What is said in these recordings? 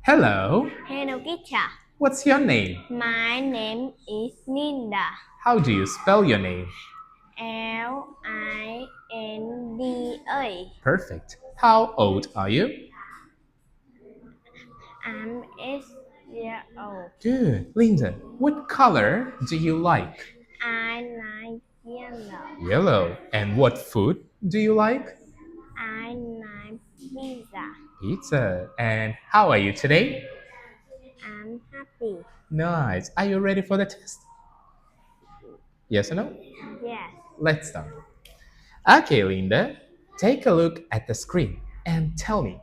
Hello, Hello, teacher. what's your name? My name is Linda. How do you spell your name? Linda. Perfect. How old are you? I'm 8 years old. Good. Linda, what color do you like? I like yellow. Yellow. And what food do you like? I like pizza. Pizza. And how are you today? I'm happy. Nice. Are you ready for the test? Yes or no? Yes. Let's start. Okay, Linda, take a look at the screen and tell me,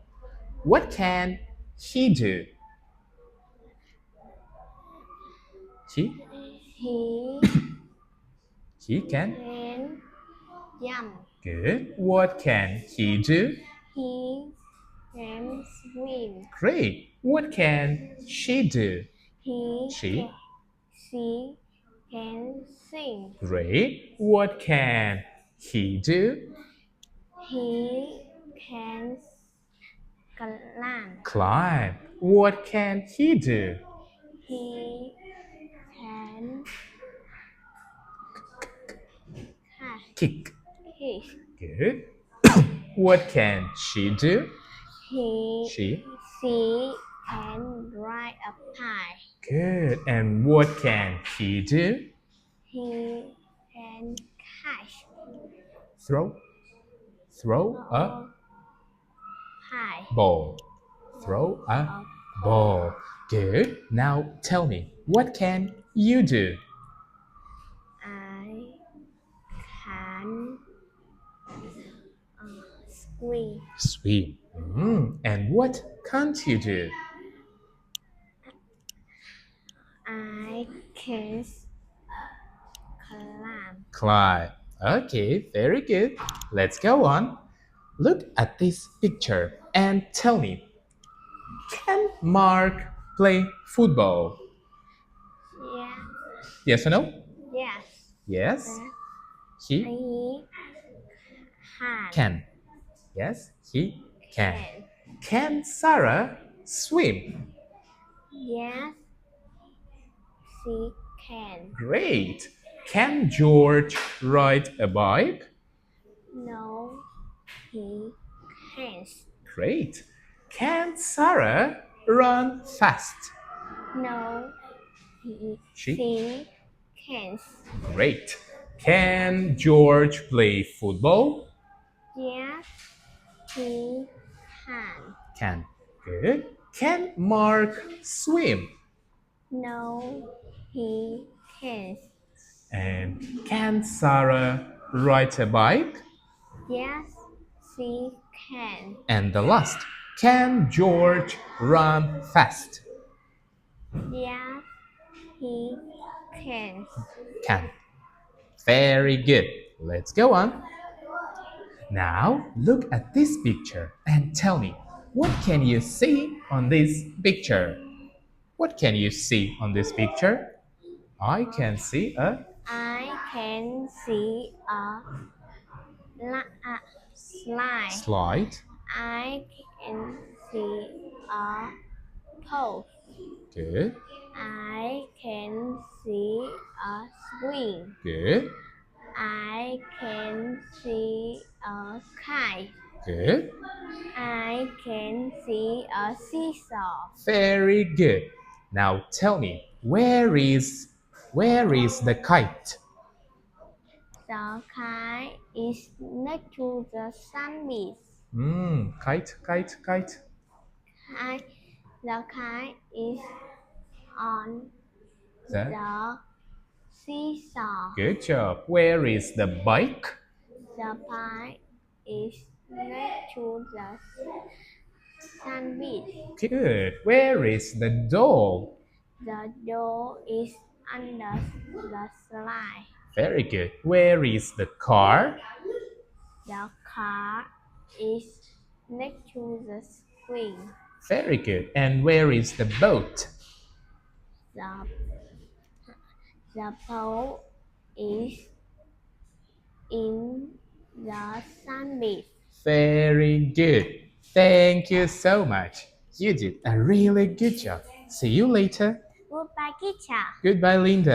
what can he do? He? He He can. can jump. Good. What can he do? He can swim. Great. What can she do? He She. can, she can sing. Great. What can he do? He can climb. Climb. What can he do? He can Kick. kick. Good. What can she do? He She. she can ride a pie. Good. And what can he do? He can catch Throw. Throw a a pie. ball. Throw a ball. Good. Now tell me, what can you do? I can swim. Swim. And what can't you do? I can climb. Climb. Okay, very good. Let's go on. Look at this picture and tell me, can Mark play football? Yes. Yes or no? Yes. Yes. He He can. can. Yes, he can. Can. Can Sarah swim? Yes, she can. Great. Can George ride a bike? No, he can't. Great. Can Sarah run fast? No, She? she can't. Great. Can George play football? Yes, he can. Can. Good. Can Mark swim? No, he can't. And can Sarah ride a bike? Yes, she can. And the last, can George run fast? Yes, he can. Can. Very good. Let's go on. Now look at this picture and tell me, what can you see on this picture? What can you see on this picture? I can see a I can see a slide. slide. I can see a pole. Good, I can see a swing. good, I can see a kite. good. I can see a seesaw. Very good. Now tell me, where is the kite? The kite is next to the sunbeam. Kite, kite, kite. I, the kite is on That. the seesaw. Good job. Where is the bike? The bike is next to the sunbeam. Good. Where is the doll? The door is under the slide. Very good. Where is the car? The car is next to the screen. Very good. And where is the boat? The, the boat is in the sunbeam. Very good. Thank you so much. You did a really good job. See you later. Goodbye, teacher. Goodbye, Linda.